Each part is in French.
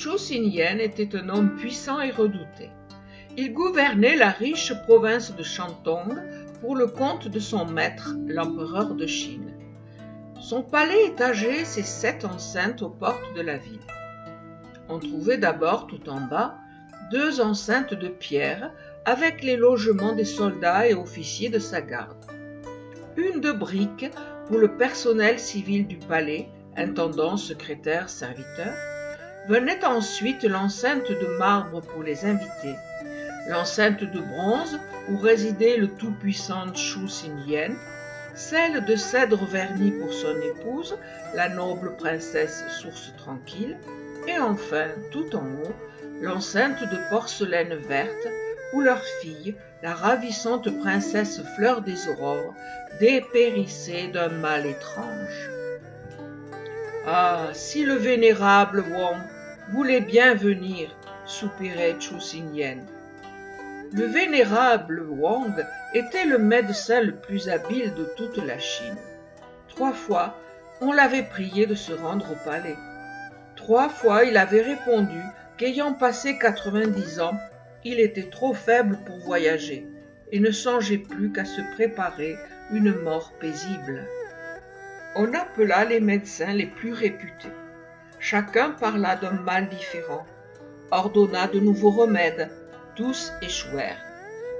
Chu Xinyan était un homme puissant et redouté. Il gouvernait la riche province de Shantung pour le compte de son maître, l'empereur de Chine. Son palais étageait ses 7 enceintes aux portes de la ville. On trouvait d'abord tout en bas 2 enceintes de pierre avec les logements des soldats et officiers de sa garde. Une de briques pour le personnel civil du palais, intendant, secrétaire, serviteur. Venait ensuite l'enceinte de marbre pour les invités, l'enceinte de bronze où résidait le tout-puissant Chu Xinyan, celle de cèdre verni pour son épouse, la noble princesse Source Tranquille, et enfin, tout en haut, l'enceinte de porcelaine verte où leur fille, la ravissante princesse Fleur des Aurores, dépérissait d'un mal étrange. Ah, si le vénérable Wang voulait bien venir, soupirait Chu Xinyan. Le vénérable Wang était le médecin le plus habile de toute la Chine. 3 fois, on l'avait prié de se rendre au palais. 3 fois, il avait répondu qu'ayant passé 90 ans, il était trop faible pour voyager et ne songeait plus qu'à se préparer une mort paisible. On appela les médecins les plus réputés. Chacun parla d'un mal différent, ordonna de nouveaux remèdes, tous échouèrent.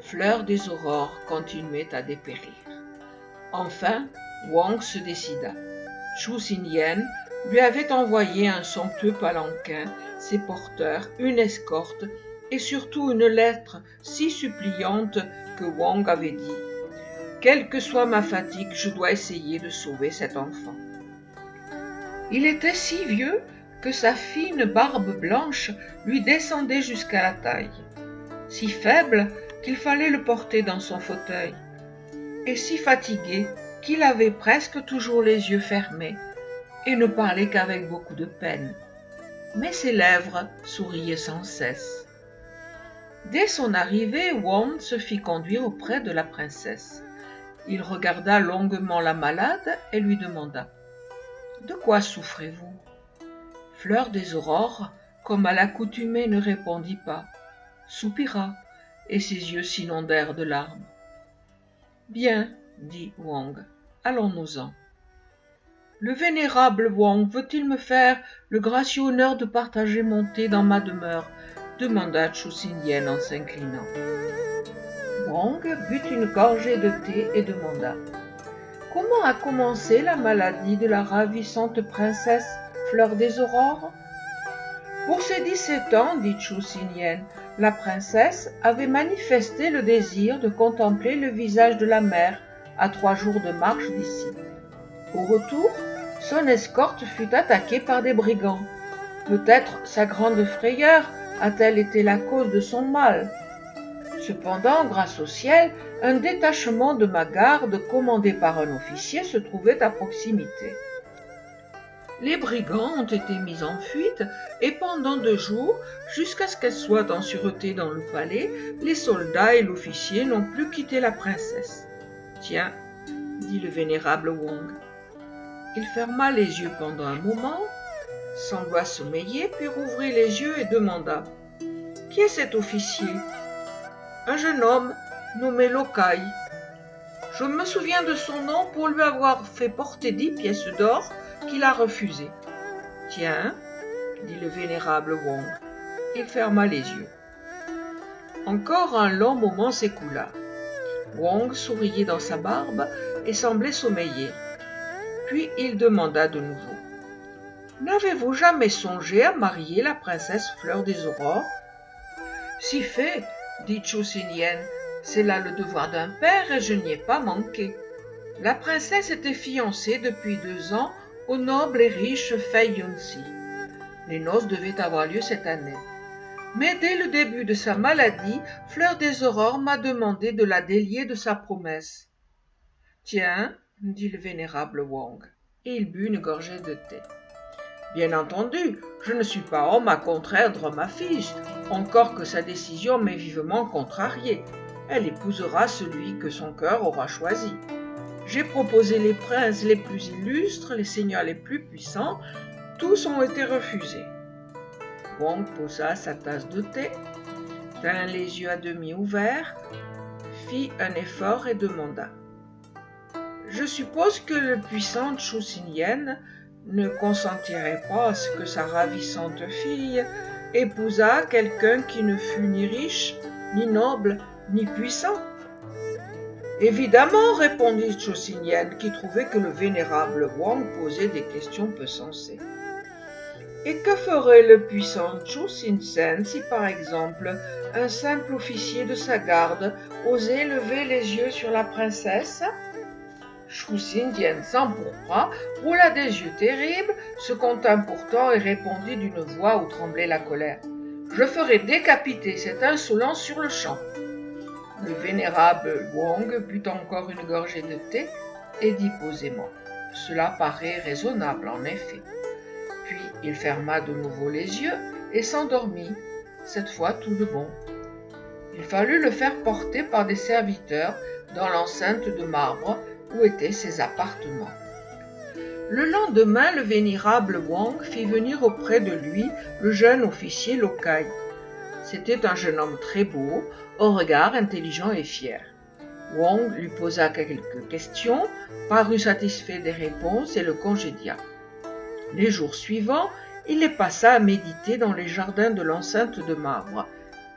Fleur des Aurores continuait à dépérir. Enfin, Wang se décida. Chu Xinyan lui avait envoyé un somptueux palanquin, ses porteurs, une escorte et surtout une lettre si suppliante que Wang avait dit « Quelle que soit ma fatigue, je dois essayer de sauver cet enfant. » Il était si vieux que sa fine barbe blanche lui descendait jusqu'à la taille, si faible qu'il fallait le porter dans son fauteuil, et si fatigué qu'il avait presque toujours les yeux fermés et ne parlait qu'avec beaucoup de peine. Mais ses lèvres souriaient sans cesse. Dès son arrivée, Wang se fit conduire auprès de la princesse. Il regarda longuement la malade et lui demanda « De quoi souffrez-vous » Fleur des Aurores, comme à l'accoutumée, ne répondit pas, soupira, et ses yeux s'inondèrent de larmes. « Bien, dit Wang, allons-nous-en. » Le vénérable Wang veut-il me faire le gracieux honneur de partager mon thé dans ma demeure demanda Chu Xinyan en s'inclinant. Wang but une gorgée de thé et demanda « Comment a commencé la maladie de la ravissante princesse Fleur des Aurores ?» Pour ses 17 ans, dit Chu Xinyan, la princesse avait manifesté le désir de contempler le visage de la mère à 3 jours de marche d'ici. Au retour, son escorte fut attaquée par des brigands. Peut-être sa grande frayeur a-t-elle été la cause de son mal. Cependant, grâce au ciel, un détachement de ma garde commandé par un officier se trouvait à proximité. Les brigands ont été mis en fuite et pendant 2 jours, jusqu'à ce qu'elle soit en sûreté dans le palais, les soldats et l'officier n'ont plus quitté la princesse. « Tiens, dit le vénérable Wang. Il ferma les yeux pendant un moment, sembla sommeiller, puis rouvrit les yeux et demanda « Qui est cet officier ?»« Un jeune homme nommé Lokai. Je me souviens de son nom pour lui avoir fait porter 10 pièces d'or qu'il a refusées. »« Tiens, dit le vénérable Wang. Il ferma les yeux. Encore un long moment s'écoula. Wang souriait dans sa barbe et semblait sommeiller. Puis il demanda de nouveau. « N'avez-vous jamais songé à marier la princesse Fleur des Aurores ?»« Si fait, dit Chu Xinyan, c'est là le devoir d'un père et je n'y ai pas manqué. La princesse était fiancée depuis 2 ans au noble et riche Fei Yunxi. Les noces devaient avoir lieu cette année. Mais dès le début de sa maladie, Fleur des Aurores m'a demandé de la délier de sa promesse. « Tiens, dit le vénérable Wang, et il but une gorgée de thé. Bien entendu, je ne suis pas homme à contraindre ma fille, encore que sa décision m'ait vivement contrarié. Elle épousera celui que son cœur aura choisi. J'ai proposé les princes les plus illustres, les seigneurs les plus puissants, tous ont été refusés. Wang posa sa tasse de thé, tint les yeux à demi ouverts, fit un effort et demanda: « Je suppose que le puissant Chu Xinyen ne consentirait pas à ce que sa ravissante fille épousât quelqu'un qui ne fût ni riche, ni noble, ni puissant. » « Évidemment, répondit Chu Xinyen, qui trouvait que le vénérable Wang posait des questions peu sensées. Et que ferait le puissant Chu Xinsen si, par exemple, un simple officier de sa garde osait lever les yeux sur la princesse? Chu Xinyen s'empourpra, roula des yeux terribles, se contint pourtant et répondit d'une voix où tremblait la colère: « Je ferai décapiter cet insolent sur le champ. » Le vénérable Wang but encore une gorgée de thé et dit posément: « Cela paraît raisonnable en effet. » Puis il ferma de nouveau les yeux et s'endormit, cette fois tout de bon. Il fallut le faire porter par des serviteurs dans l'enceinte de marbre où étaient ses appartements. Le lendemain, le vénérable Wang fit venir auprès de lui le jeune officier Lokai. C'était un jeune homme très beau, au regard intelligent et fier. Wang lui posa quelques questions, parut satisfait des réponses et le congédia. Les jours suivants, il les passa à méditer dans les jardins de l'enceinte de marbre.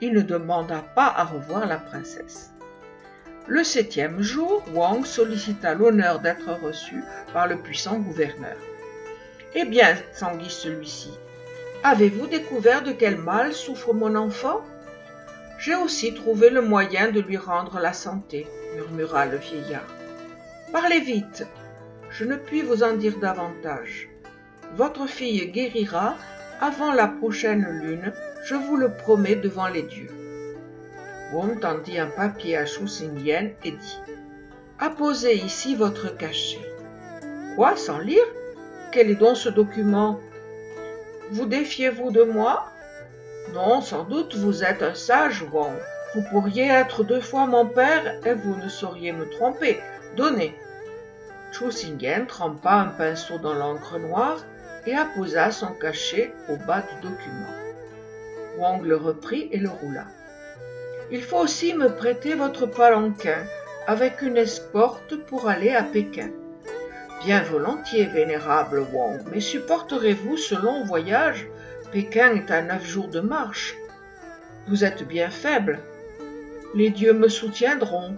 Il ne demanda pas à revoir la princesse. Le 7e jour, Wang sollicita l'honneur d'être reçu par le puissant gouverneur. « Eh bien, s'enquit celui-ci, avez-vous découvert de quel mal souffre mon enfant? » « J'ai aussi trouvé le moyen de lui rendre la santé, murmura le vieillard. « Parlez vite, je ne puis vous en dire davantage. Votre fille guérira avant la prochaine lune, je vous le promets devant les dieux. » Wang tendit un papier à Chu Xinyen et dit: « Apposez ici votre cachet. »« Quoi, sans lire? Quel est donc ce document? Vous défiez-vous de moi? Non, sans doute vous êtes un sage, Wang. Vous pourriez être 2 fois mon père et vous ne sauriez me tromper. Donnez. » Chu Xinyen trempa un pinceau dans l'encre noire et apposa son cachet au bas du document. Wang le reprit et le roula. « Il faut aussi me prêter votre palanquin avec une escorte pour aller à Pékin. »« Bien volontiers, vénérable Wang, mais supporterez-vous ce long voyage? Pékin est à 9 jours de marche. Vous êtes bien faible. Les dieux me soutiendront. »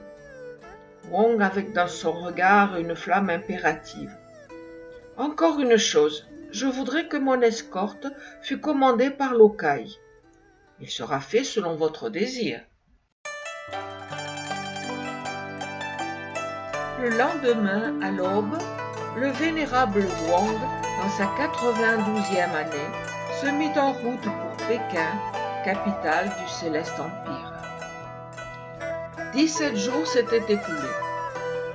Wang avait dans son regard une flamme impérative. « Encore une chose, je voudrais que mon escorte fût commandée par Lokai. »« Il sera fait selon votre désir. » Le lendemain, à l'aube, le vénérable Wang, dans sa 92e année, se mit en route pour Pékin, capitale du Céleste Empire. 17 jours s'étaient écoulés.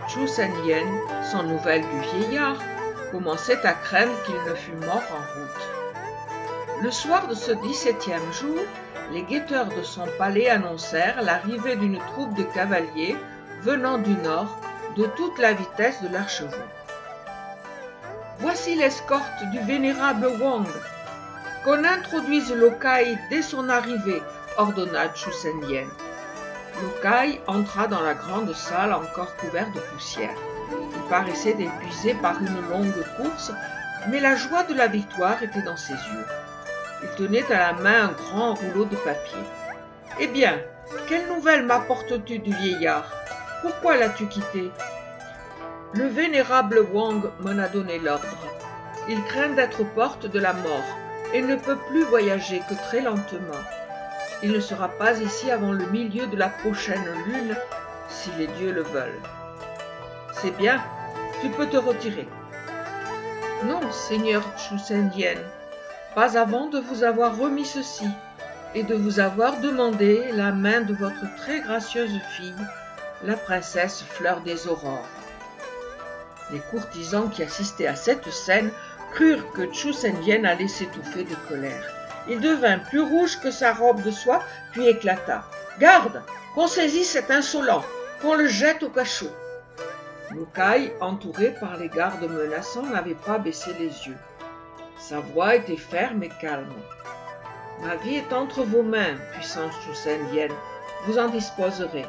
Chu Xinyen, sans nouvelles du vieillard, commençait à craindre qu'il ne fût mort en route. Le soir de ce 17e jour, les guetteurs de son palais annoncèrent l'arrivée d'une troupe de cavaliers venant du nord de toute la vitesse de leurs chevaux. « Voici l'escorte du vénérable Wang. Qu'on introduise Lokai dès son arrivée, » ordonna Chu Xinyen. Lokai entra dans la grande salle encore couverte de poussière. Il paraissait épuisé par une longue course, mais la joie de la victoire était dans ses yeux. Il tenait à la main un grand rouleau de papier. « Eh bien, quelle nouvelle m'apportes-tu du vieillard? Pourquoi l'as-tu quitté? » Le vénérable Wang m'en a donné l'ordre. Il craint d'être aux portes de la mort et ne peut plus voyager que très lentement. Il ne sera pas ici avant le milieu de la prochaine lune, si les dieux le veulent. C'est bien, tu peux te retirer. Non, seigneur Chu Xinyen, pas avant de vous avoir remis ceci et de vous avoir demandé la main de votre très gracieuse fille, la princesse Fleur des Aurores. Les courtisans qui assistaient à cette scène crurent que Chu Xinyen allait s'étouffer de colère. Il devint plus rouge que sa robe de soie, puis éclata. « Garde, qu'on saisisse cet insolent, qu'on le jette au cachot. » Lokai, entouré par les gardes menaçants, n'avait pas baissé les yeux. Sa voix était ferme et calme. Ma vie est entre vos mains, puissance Chusen-Yen, vous en disposerez.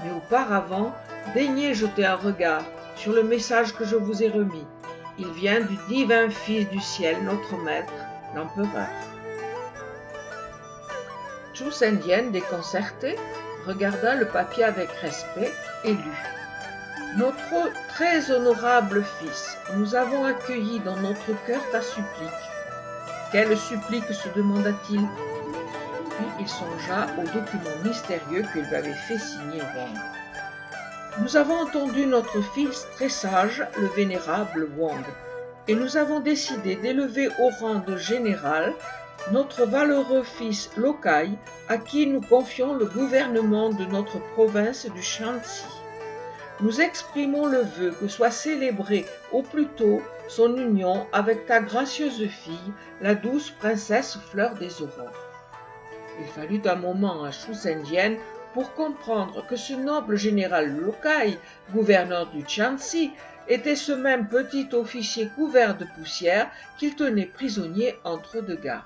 Mais auparavant, daignez jeter un regard sur le message que je vous ai remis. Il vient du divin Fils du ciel, notre maître, l'empereur. Chusen-Yen, déconcerté, regarda le papier avec respect et lut. Notre très honorable fils, nous avons accueilli dans notre cœur ta supplique. Quelle supplique, se demanda-t-il. Puis il songea au document mystérieux que lui avait fait signer Wang. Nous avons entendu notre fils très sage, le vénérable Wang, et nous avons décidé d'élever au rang de général notre valeureux fils Lokai, à qui nous confions le gouvernement de notre province du Shanxi. Nous exprimons le vœu que soit célébrée au plus tôt son union avec ta gracieuse fille, la douce princesse Fleur des Aurores. Il fallut un moment à Chusen-Yen pour comprendre que ce noble général Lokai, gouverneur du Shanxi, était ce même petit officier couvert de poussière qu'il tenait prisonnier entre deux gardes.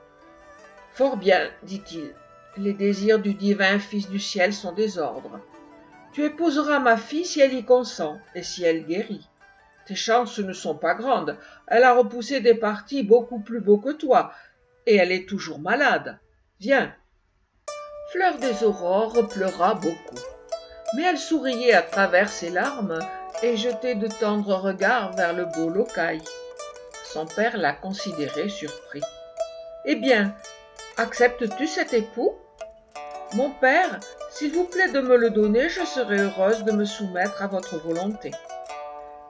« Fort bien, dit-il, les désirs du divin Fils du ciel sont des ordres. Tu épouseras ma fille si elle y consent et si elle guérit. Tes chances ne sont pas grandes, elle a repoussé des partis beaucoup plus beaux que toi, et elle est toujours malade. Viens. » Fleur des Aurores pleura beaucoup, mais elle souriait à travers ses larmes et jetait de tendres regards vers le beau Lokai. Son père la considérait surpris. « Eh bien, acceptes-tu cet époux ? » ?»« Mon père, s'il vous plaît de me le donner, je serai heureuse de me soumettre à votre volonté. »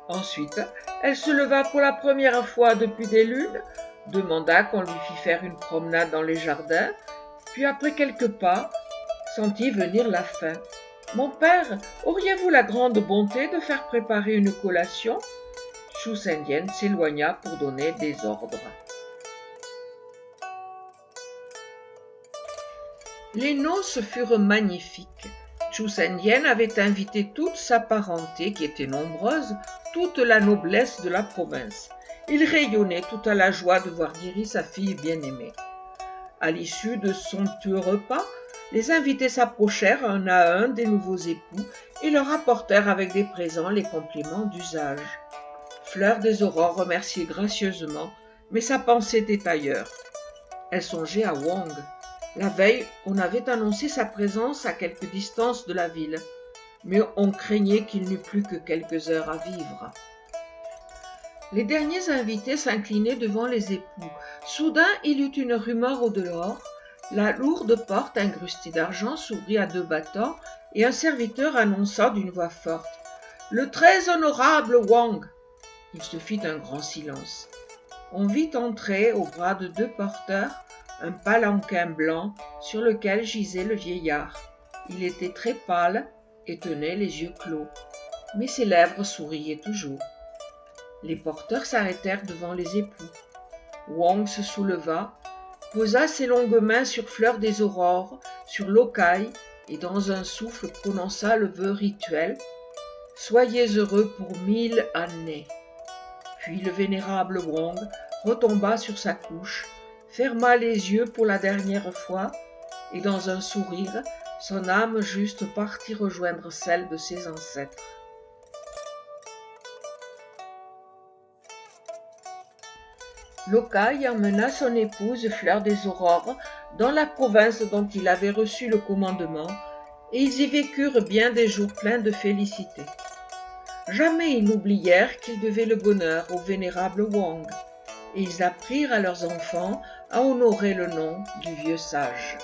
Ensuite, elle se leva pour la première fois depuis des lunes, demanda qu'on lui fît faire une promenade dans les jardins, puis après quelques pas, sentit venir la faim. « Mon père, auriez-vous la grande bonté de faire préparer une collation ?» Chusen-Yen s'éloigna pour donner des ordres. Les noces furent magnifiques. Chusen-Yen avait invité toute sa parenté, qui était nombreuse, toute la noblesse de la province. Il rayonnait tout à la joie de voir guérir sa fille bien-aimée. À l'issue de somptueux repas, les invités s'approchèrent un à un des nouveaux époux et leur apportèrent avec des présents les compliments d'usage. Fleur des Aurores remerciait gracieusement, mais sa pensée était ailleurs. Elle songeait à Wang. La veille, on avait annoncé sa présence à quelque distance de la ville, mais on craignait qu'il n'eût plus que quelques heures à vivre. Les derniers invités s'inclinaient devant les époux. Soudain, il y eut une rumeur au dehors. La lourde porte incrustée d'argent s'ouvrit à 2 battants et un serviteur annonça d'une voix forte « Le très honorable Wang !» Il se fit un grand silence. On vit entrer, au bras de 2 porteurs, un palanquin blanc sur lequel gisait le vieillard. Il était très pâle et tenait les yeux clos, mais ses lèvres souriaient toujours. Les porteurs s'arrêtèrent devant les époux. Wang se souleva, posa ses longues mains sur Fleur des Aurores, sur Lokai, et dans un souffle prononça le vœu rituel « Soyez heureux pour 1000 années ». Puis le vénérable Wang retomba sur sa couche, ferma les yeux pour la dernière fois, et dans un sourire, son âme juste partit rejoindre celle de ses ancêtres. Lokai emmena son épouse Fleur des Aurores dans la province dont il avait reçu le commandement, et ils y vécurent bien des jours pleins de félicité. Jamais ils n'oublièrent qu'ils devaient le bonheur au vénérable Wang, et ils apprirent à leurs enfants à honorer le nom du vieux sage.